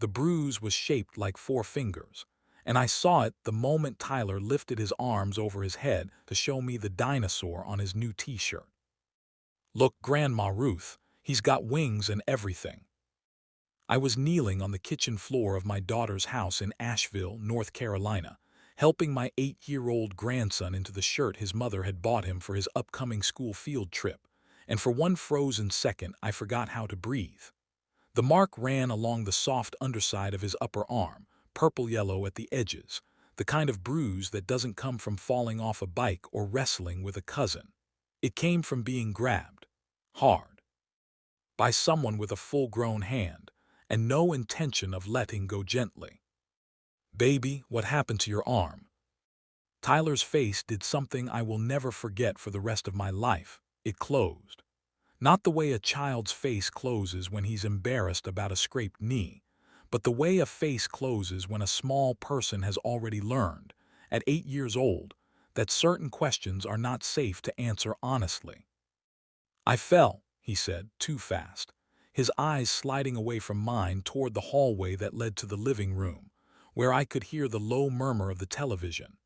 The bruise was shaped like four fingers, and I saw it the moment Tyler lifted his arms over his head to show me the dinosaur on his new t-shirt. "Look, Grandma Ruth, he's got wings and everything." I was kneeling on the kitchen floor of my daughter's house in Asheville, North Carolina, helping my 8-year-old grandson into the shirt his mother had bought him for his upcoming school field trip, and for one frozen second I forgot how to breathe. The mark ran along the soft underside of his upper arm, purple-yellow at the edges, the kind of bruise that doesn't come from falling off a bike or wrestling with a cousin. It came from being grabbed, hard, by someone with a full-grown hand, and no intention of letting go gently. "Baby, what happened to your arm?" Tyler's face did something I will never forget for the rest of my life. It closed. Not the way a child's face closes when he's embarrassed about a scraped knee, but the way a face closes when a small person has already learned, at 8 years old, that certain questions are not safe to answer honestly. "I fell," he said, too fast, his eyes sliding away from mine toward the hallway that led to the living room, where I could hear the low murmur of the television,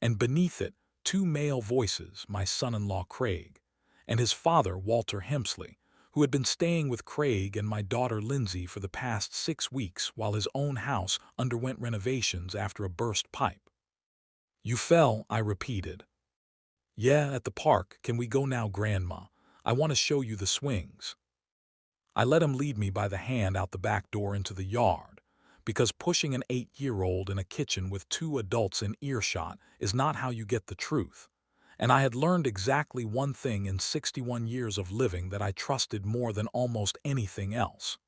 and beneath it, two male voices, my son-in-law Craig, and his father Walter Hemsley, who had been staying with Craig and my daughter Lindsay for the past 6 weeks while his own house underwent renovations after a burst pipe. "You fell," I repeated. "Yeah, at the park. Can we go now, Grandma? I want to show you the swings." I let him lead me by the hand out the back door into the yard, because pushing an 8-year-old in a kitchen with 2 adults in earshot is not how you get the truth. And I had learned exactly one thing in 61 years of living that I trusted more than almost anything else.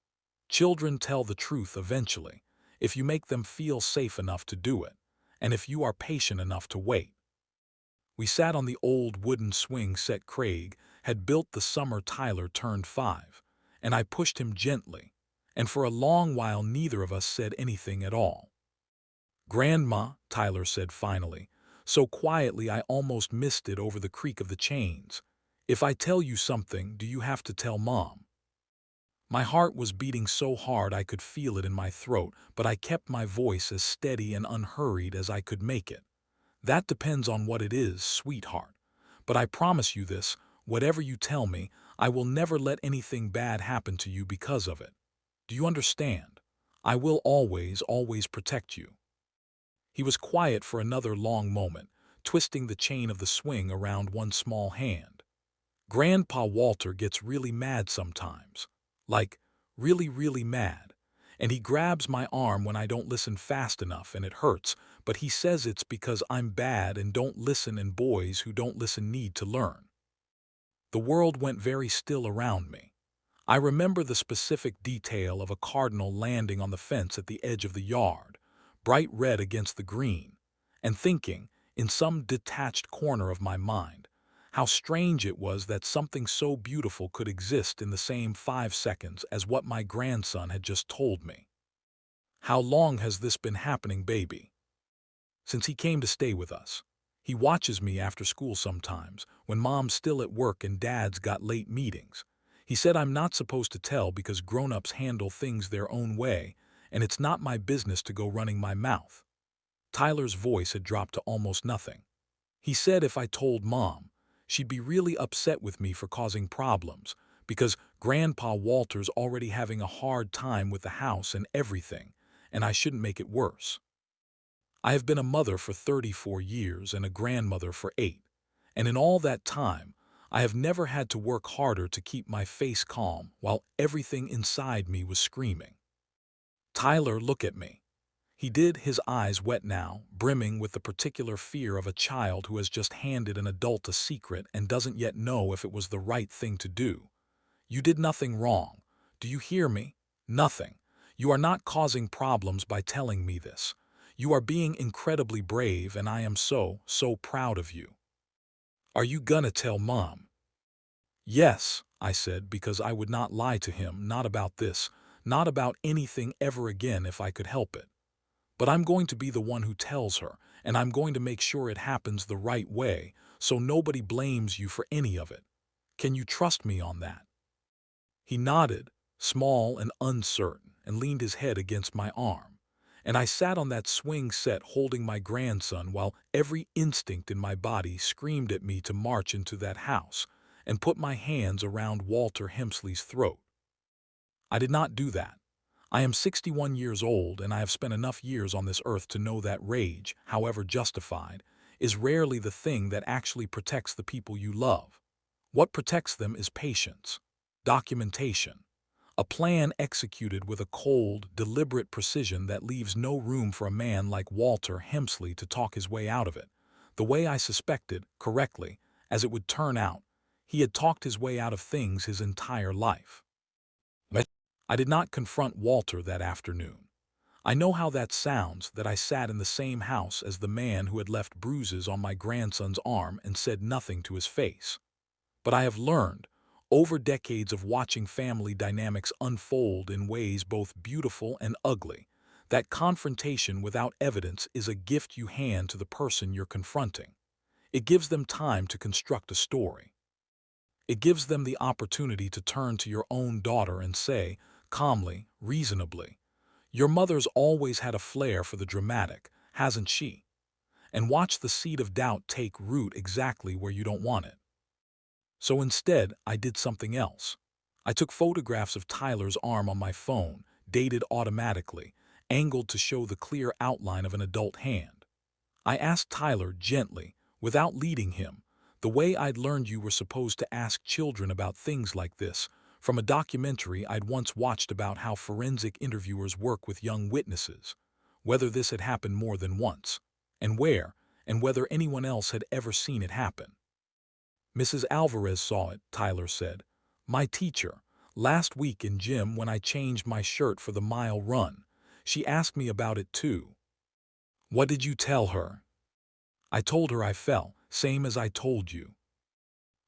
Children tell the truth eventually, if you make them feel safe enough to do it, and if you are patient enough to wait. We sat on the old wooden swing set Craig had built the summer Tyler turned 5, and I pushed him gently, and for a long while neither of us said anything at all. "Grandma," Tyler said finally, so quietly I almost missed it over the creak of the chains, "if I tell you something, do you have to tell Mom?" My heart was beating so hard I could feel it in my throat, but I kept my voice as steady and unhurried as I could make it. "That depends on what it is, sweetheart. But I promise you this, whatever you tell me, I will never let anything bad happen to you because of it. Do you understand? I will always, always protect you." He was quiet for another long moment, twisting the chain of the swing around one small hand. "Grandpa Walter gets really mad sometimes. Like, really, really mad. And he grabs my arm when I don't listen fast enough and it hurts, but he says it's because I'm bad and don't listen and boys who don't listen need to learn." The world went very still around me. I remember the specific detail of a cardinal landing on the fence at the edge of the yard, bright red against the green, and thinking, in some detached corner of my mind, how strange it was that something so beautiful could exist in the same 5 seconds as what my grandson had just told me. "How long has this been happening, baby?" "Since he came to stay with us. He watches me after school sometimes, when Mom's still at work and Dad's got late meetings. He said I'm not supposed to tell because grown-ups handle things their own way, and it's not my business to go running my mouth." Tyler's voice had dropped to almost nothing. "He said if I told Mom, she'd be really upset with me for causing problems, because Grandpa Walter's already having a hard time with the house and everything, and I shouldn't make it worse. I have been a mother for 34 years and a grandmother for 8, and in all that time, I have never had to work harder to keep my face calm while everything inside me was screaming." "Tyler, look at me." He did, his eyes wet now, brimming with the particular fear of a child who has just handed an adult a secret and doesn't yet know if it was the right thing to do. "You did nothing wrong. Do you hear me? Nothing. You are not causing problems by telling me this. You are being incredibly brave and I am so, so proud of you. Are you gonna tell Mom?" "Yes," I said, because I would not lie to him, not about this, not about anything ever again if I could help it. "But I'm going to be the one who tells her, and I'm going to make sure it happens the right way, so nobody blames you for any of it. Can you trust me on that?" He nodded, small and uncertain, and leaned his head against my arm. And I sat on that swing set holding my grandson while every instinct in my body screamed at me to march into that house and put my hands around Walter Hemsley's throat. I did not do that. I am 61 years old, and I have spent enough years on this earth to know that rage, however justified, is rarely the thing that actually protects the people you love. What protects them is patience, documentation, a plan executed with a cold, deliberate precision that leaves no room for a man like Walter Hemsley to talk his way out of it. The way I suspected, correctly, as it would turn out, he had talked his way out of things his entire life. But I did not confront Walter that afternoon. I know how that sounds, that I sat in the same house as the man who had left bruises on my grandson's arm and said nothing to his face. But I have learned, over decades of watching family dynamics unfold in ways both beautiful and ugly, that confrontation without evidence is a gift you hand to the person you're confronting. It gives them time to construct a story. It gives them the opportunity to turn to your own daughter and say, calmly, reasonably, "Your mother's always had a flair for the dramatic, hasn't she?" And watch the seed of doubt take root exactly where you don't want it. So instead, I did something else. I took photographs of Tyler's arm on my phone, dated automatically, angled to show the clear outline of an adult hand. I asked Tyler gently, without leading him, the way I'd learned you were supposed to ask children about things like this, from a documentary I'd once watched about how forensic interviewers work with young witnesses, whether this had happened more than once, and where, and whether anyone else had ever seen it happen. "Mrs. Alvarez saw it," Tyler said. "My teacher, last week in gym when I changed my shirt for the mile run. She asked me about it too." "What did you tell her?" "I told her I fell, same as I told you."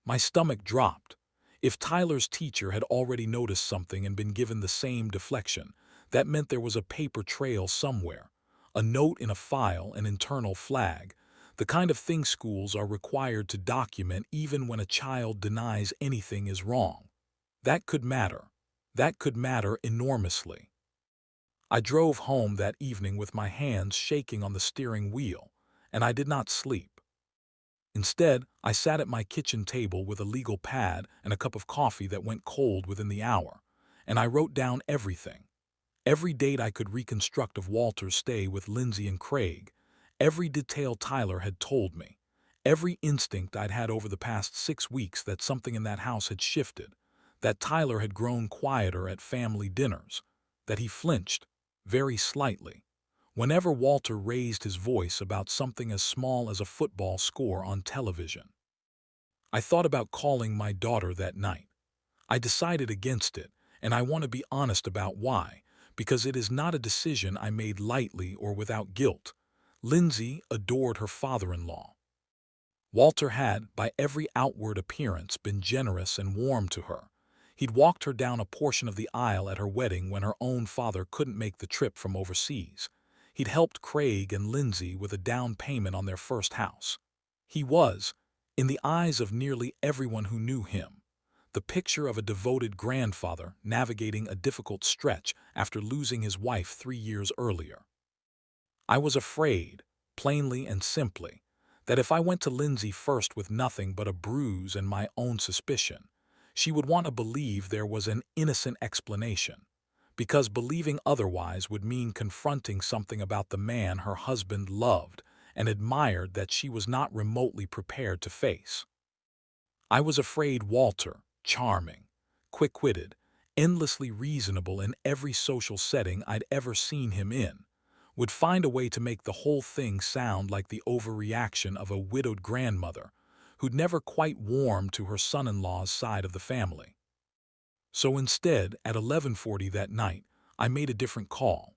My stomach dropped. If Tyler's teacher had already noticed something and been given the same deflection, that meant there was a paper trail somewhere, a note in a file, an internal flag, the kind of thing schools are required to document even when a child denies anything is wrong. That could matter. That could matter enormously. I drove home that evening with my hands shaking on the steering wheel, and I did not sleep. Instead, I sat at my kitchen table with a legal pad and a cup of coffee that went cold within the hour, and I wrote down everything. Every date I could reconstruct of Walter's stay with Lindsay and Craig, every detail Tyler had told me, every instinct I'd had over the past 6 weeks that something in that house had shifted, that Tyler had grown quieter at family dinners, that he flinched, very slightly, whenever Walter raised his voice about something as small as a football score on television. I thought about calling my daughter that night. I decided against it, and I want to be honest about why, because it is not a decision I made lightly or without guilt. Lindsay adored her father-in-law. Walter had, by every outward appearance, been generous and warm to her. He'd walked her down a portion of the aisle at her wedding when her own father couldn't make the trip from overseas. He'd helped Craig and Lindsay with a down payment on their first house. He was, in the eyes of nearly everyone who knew him, the picture of a devoted grandfather navigating a difficult stretch after losing his wife 3 years earlier. I was afraid, plainly and simply, that if I went to Lindsay first with nothing but a bruise and my own suspicion, she would want to believe there was an innocent explanation, because believing otherwise would mean confronting something about the man her husband loved and admired that she was not remotely prepared to face. I was afraid Walter, charming, quick-witted, endlessly reasonable in every social setting I'd ever seen him in, would find a way to make the whole thing sound like the overreaction of a widowed grandmother who'd never quite warmed to her son-in-law's side of the family. So instead, at 11:40 that night, I made a different call.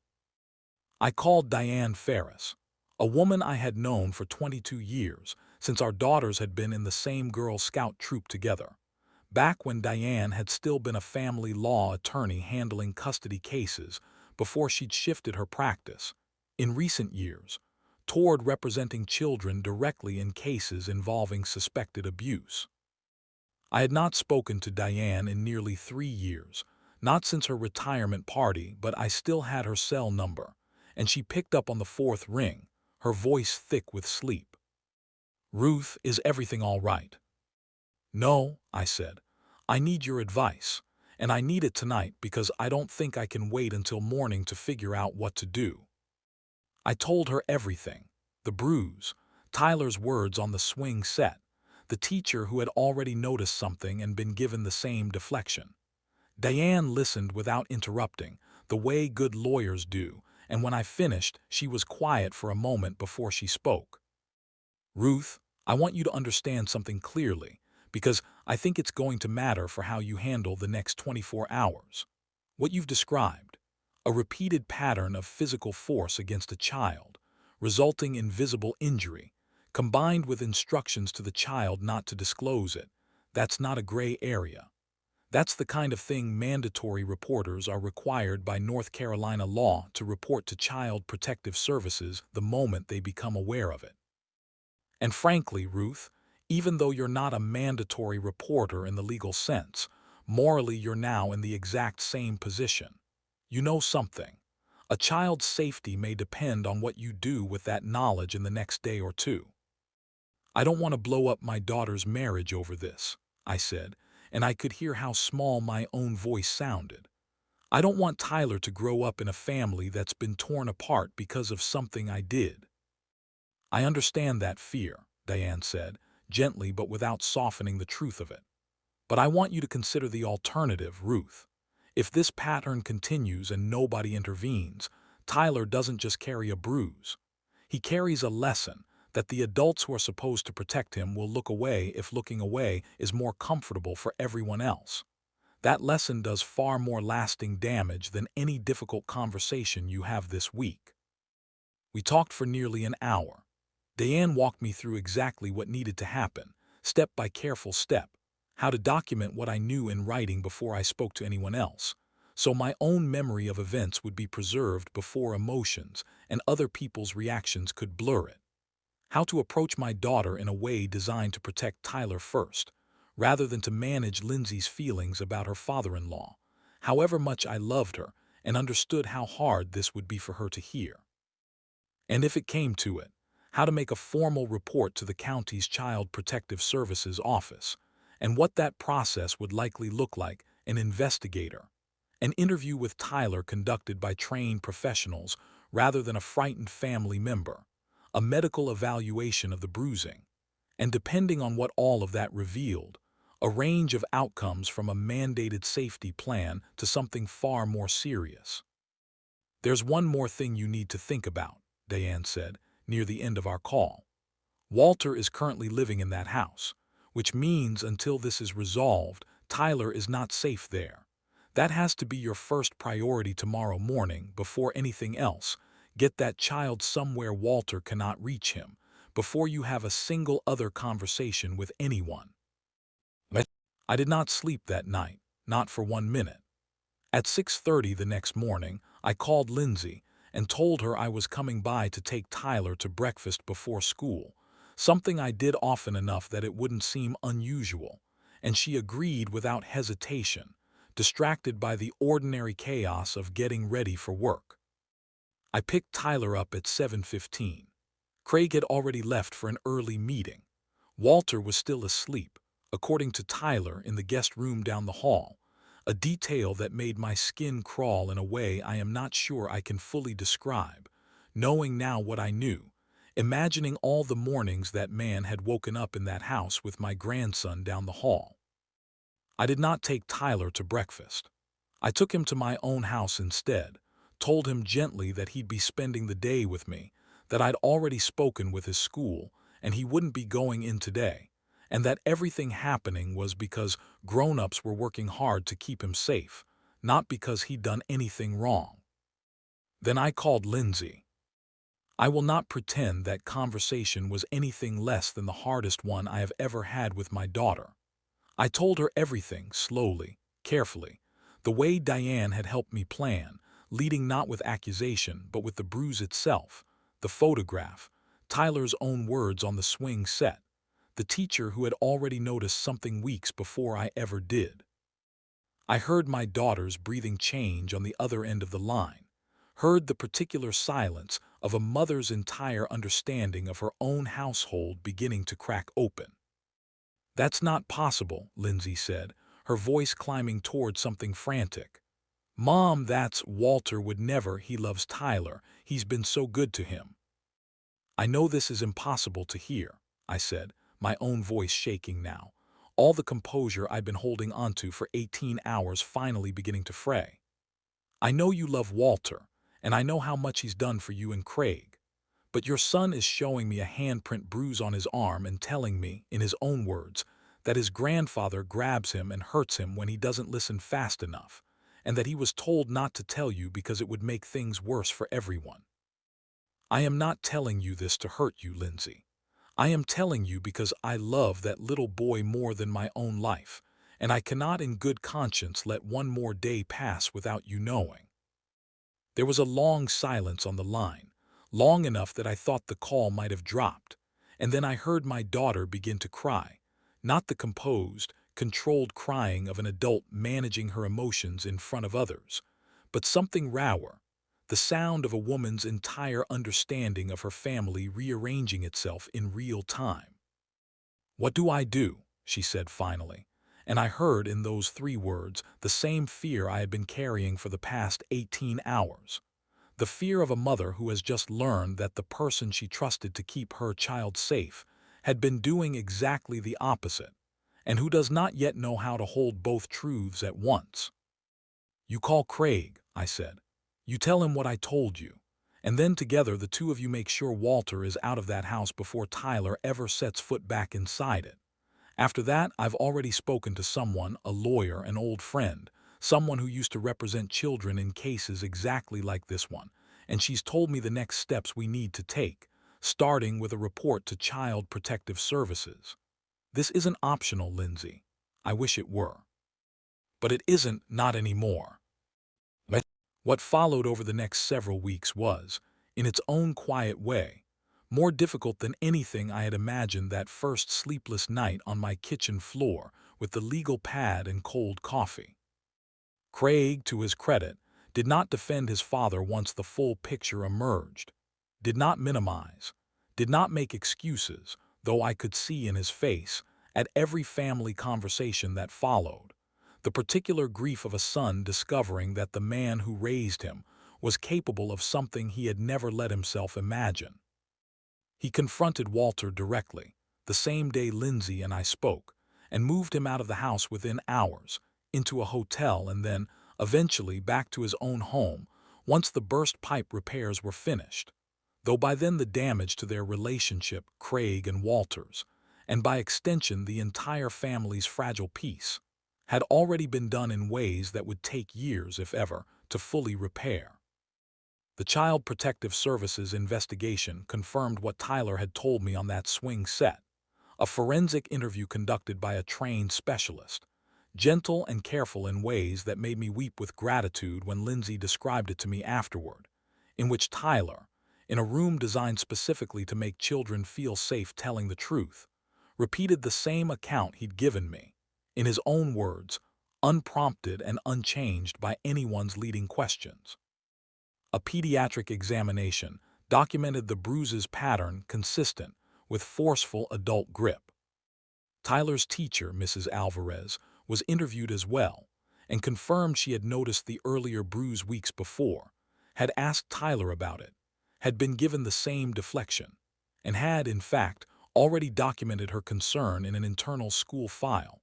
I called Diane Ferris, a woman I had known for 22 years, since our daughters had been in the same Girl Scout troop together, back when Diane had still been a family law attorney handling custody cases before she'd shifted her practice, in recent years, toward representing children directly in cases involving suspected abuse. I had not spoken to Diane in nearly 3 years, Not since her retirement party, but I still had her cell number, and she picked up on the fourth ring, her voice thick with sleep. "Ruth, is everything all right?" "No," I said. "I need your advice, and I need it tonight because I don't think I can wait until morning to figure out what to do." I told her everything: the bruise, Tyler's words on the swing set, the teacher who had already noticed something and been given the same deflection. Diane listened without interrupting, the way good lawyers do, and when I finished, she was quiet for a moment before she spoke. "Ruth, I want you to understand something clearly, because I think it's going to matter for how you handle the next 24 hours. What you've described, a repeated pattern of physical force against a child, resulting in visible injury, combined with instructions to the child not to disclose it, that's not a gray area. That's the kind of thing mandatory reporters are required by North Carolina law to report to Child Protective Services the moment they become aware of it. And frankly, Ruth, even though you're not a mandatory reporter in the legal sense, morally you're now in the exact same position. You know something. A child's safety may depend on what you do with that knowledge in the next day or two. I don't want to blow up my daughter's marriage over this, I said, and I could hear how small my own voice sounded. I don't want Tyler to grow up in a family that's been torn apart because of something I did. I understand that fear, Diane said, gently but without softening the truth of it. But I want you to consider the alternative, Ruth. If this pattern continues and nobody intervenes, Tyler doesn't just carry a bruise. He carries a lesson that the adults who are supposed to protect him will look away if looking away is more comfortable for everyone else. That lesson does far more lasting damage than any difficult conversation you have this week. We talked for nearly an hour. Diane walked me through exactly what needed to happen, step by careful step, how to document what I knew in writing before I spoke to anyone else, so my own memory of events would be preserved before emotions and other people's reactions could blur it. How to approach my daughter in a way designed to protect Tyler first, rather than to manage Lindsay's feelings about her father-in-law, however much I loved her and understood how hard this would be for her to hear. And if it came to it, how to make a formal report to the county's Child Protective Services office, and what that process would likely look like: an investigator, an interview with Tyler conducted by trained professionals rather than a frightened family member, a medical evaluation of the bruising, and depending on what all of that revealed, a range of outcomes from a mandated safety plan to something far more serious. "There's one more thing you need to think about," Diane said, near the end of our call. "Walter is currently living in that house, which means until this is resolved, Tyler is not safe there. That has to be your first priority tomorrow morning before anything else. Get that child somewhere Walter cannot reach him, before you have a single other conversation with anyone." I did not sleep that night, not for 1 minute. At 6:30 the next morning, I called Lindsay and told her I was coming by to take Tyler to breakfast before school, something I did often enough that it wouldn't seem unusual, and she agreed without hesitation, distracted by the ordinary chaos of getting ready for work. I picked Tyler up at 7:15. Craig had already left for an early meeting. Walter was still asleep, according to Tyler, in the guest room down the hall, a detail that made my skin crawl in a way I am not sure I can fully describe, knowing now what I knew, imagining all the mornings that man had woken up in that house with my grandson down the hall. I did not take Tyler to breakfast. I took him to my own house instead, told him gently that he'd be spending the day with me, that I'd already spoken with his school and he wouldn't be going in today, and that everything happening was because grown-ups were working hard to keep him safe, not because he'd done anything wrong. Then I called Lindsay. I will not pretend that conversation was anything less than the hardest one I have ever had with my daughter. I told her everything slowly, carefully, the way Diane had helped me plan, leading not with accusation but with the bruise itself, the photograph, Tyler's own words on the swing set, the teacher who had already noticed something weeks before I ever did. I heard my daughter's breathing change on the other end of the line, heard the particular silence of a mother's entire understanding of her own household beginning to crack open. "That's not possible," Lindsay said, her voice climbing toward something frantic. "Mom, that's Walter would never. He loves Tyler. He's been so good to him." "I know this is impossible to hear," I said, my own voice shaking now, all the composure I'd been holding onto for 18 hours finally beginning to fray. "I know you love Walter, and I know how much he's done for you and Craig. But your son is showing me a handprint bruise on his arm and telling me, in his own words, that his grandfather grabs him and hurts him when he doesn't listen fast enough, and that he was told not to tell you because it would make things worse for everyone. I am not telling you this to hurt you, Lindsay. I am telling you because I love that little boy more than my own life, and I cannot in good conscience let one more day pass without you knowing." There was a long silence on the line, long enough that I thought the call might have dropped, and then I heard my daughter begin to cry, not the composed, controlled crying of an adult managing her emotions in front of others, but something rawer, the sound of a woman's entire understanding of her family rearranging itself in real time. "What do I do?" she said finally, and I heard in those 3 words the same fear I had been carrying for the past 18 hours. The fear of a mother who has just learned that the person she trusted to keep her child safe had been doing exactly the opposite, and who does not yet know how to hold both truths at once. "You call Craig," I said. "You tell him what I told you, and then together the two of you make sure Walter is out of that house before Tyler ever sets foot back inside it. After that, I've already spoken to someone, a lawyer, an old friend, someone who used to represent children in cases exactly like this one, and she's told me the next steps we need to take, starting with a report to Child Protective Services. This isn't optional, Lindsay. I wish it were. But it isn't, not anymore." What followed over the next several weeks was, in its own quiet way, more difficult than anything I had imagined that first sleepless night on my kitchen floor with the legal pad and cold coffee. Craig, to his credit, did not defend his father once the full picture emerged, did not minimize, did not make excuses, though I could see in his face, at every family conversation that followed, the particular grief of a son discovering that the man who raised him was capable of something he had never let himself imagine. He confronted Walter directly, the same day Lindsay and I spoke, and moved him out of the house within hours, into a hotel and then, eventually, back to his own home once the burst pipe repairs were finished, though by then the damage to their relationship, Craig and Walter's, and by extension the entire family's fragile peace, had already been done in ways that would take years, if ever, to fully repair. The Child Protective Services investigation confirmed what Tyler had told me on that swing set, a forensic interview conducted by a trained specialist, gentle and careful in ways that made me weep with gratitude when Lindsay described it to me afterward, in which Tyler, in a room designed specifically to make children feel safe telling the truth, repeated the same account he'd given me, in his own words, unprompted and unchanged by anyone's leading questions. A pediatric examination documented the bruises pattern consistent with forceful adult grip. Tyler's teacher, Mrs. Alvarez, was interviewed as well and confirmed she had noticed the earlier bruise weeks before, had asked Tyler about it, had been given the same deflection, and had, in fact, already documented her concern in an internal school file,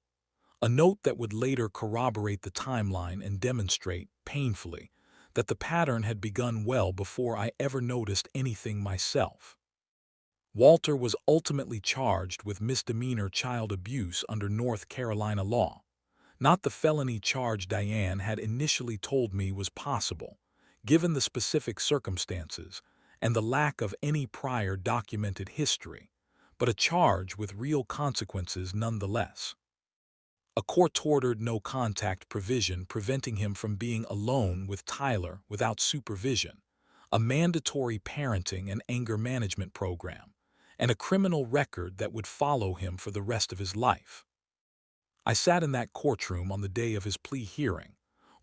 a note that would later corroborate the timeline and demonstrate, painfully, that the pattern had begun well before I ever noticed anything myself. Walter was ultimately charged with misdemeanor child abuse under North Carolina law, not the felony charge Diane had initially told me was possible, given the specific circumstances and the lack of any prior documented history, but a charge with real consequences nonetheless. A court-ordered no-contact provision preventing him from being alone with Tyler without supervision, a mandatory parenting and anger management program, and a criminal record that would follow him for the rest of his life. I sat in that courtroom on the day of his plea hearing,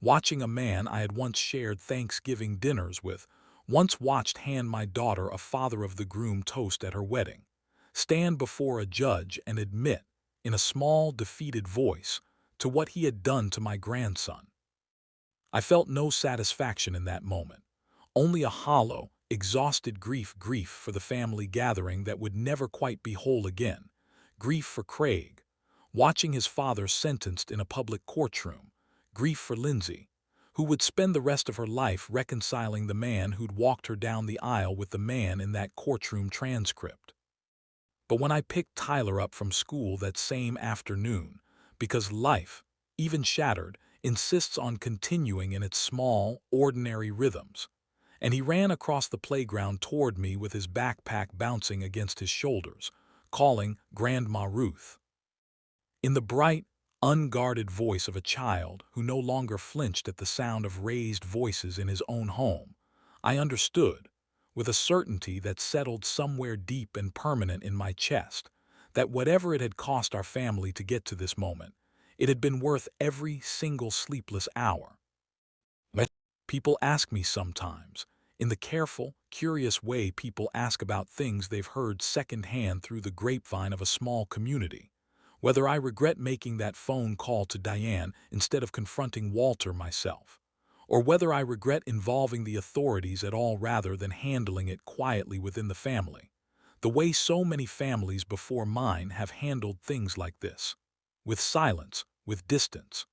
watching a man I had once shared Thanksgiving dinners with, once watched hand my daughter a father of the groom toast at her wedding, stand before a judge and admit, in a small, defeated voice, to what he had done to my grandson. I felt no satisfaction in that moment, only a hollow, exhausted grief for the family gathering that would never quite be whole again, grief for Craig, watching his father sentenced in a public courtroom, grief for Lindsay, who would spend the rest of her life reconciling the man who'd walked her down the aisle with the man in that courtroom transcript. But when I picked Tyler up from school that same afternoon, because life, even shattered, insists on continuing in its small, ordinary rhythms, and he ran across the playground toward me with his backpack bouncing against his shoulders, calling Grandma Ruth. In the bright, unguarded voice of a child who no longer flinched at the sound of raised voices in his own home, I understood, with a certainty that settled somewhere deep and permanent in my chest, that whatever it had cost our family to get to this moment, it had been worth every single sleepless hour. People ask me sometimes, in the careful, curious way people ask about things they've heard secondhand through the grapevine of a small community, whether I regret making that phone call to Diane instead of confronting Walter myself, or whether I regret involving the authorities at all rather than handling it quietly within the family, the way so many families before mine have handled things like this, with silence, with distance,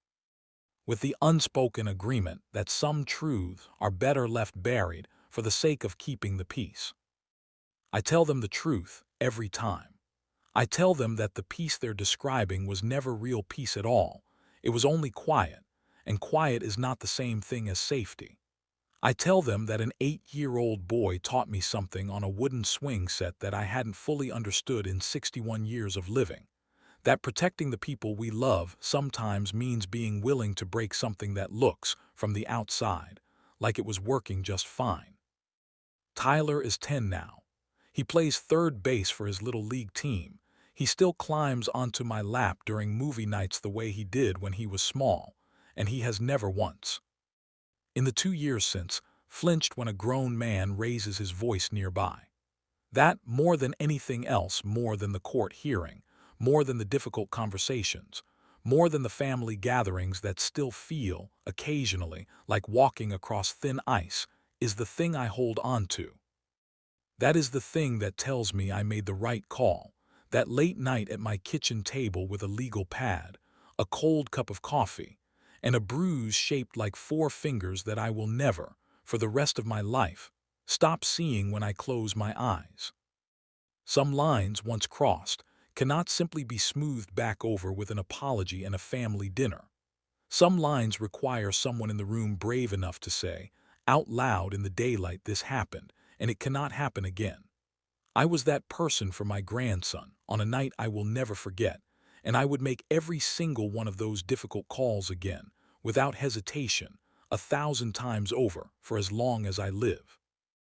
with the unspoken agreement that some truths are better left buried for the sake of keeping the peace. I tell them the truth every time. I tell them that the peace they're describing was never real peace at all. It was only quiet, and quiet is not the same thing as safety. I tell them that an 8-year-old boy taught me something on a wooden swing set that I hadn't fully understood in 61 years of living, that protecting the people we love sometimes means being willing to break something that looks, from the outside, like it was working just fine. Tyler is 10 now. He plays third base for his little league team. He still climbs onto my lap during movie nights the way he did when he was small, and he has never once, in the 2 years since, flinched when a grown man raises his voice nearby. That, more than anything else, more than the court hearing, more than the difficult conversations, more than the family gatherings that still feel, occasionally, like walking across thin ice, is the thing I hold on to. That is the thing that tells me I made the right call, that late night at my kitchen table with a legal pad, a cold cup of coffee, and a bruise shaped like 4 fingers that I will never, for the rest of my life, stop seeing when I close my eyes. Some lines, once crossed, cannot simply be smoothed back over with an apology and a family dinner. Some lines require someone in the room brave enough to say, out loud in the daylight, this happened, and it cannot happen again. I was that person for my grandson on a night I will never forget, and I would make every single one of those difficult calls again, without hesitation, 1,000 times over, for as long as I live.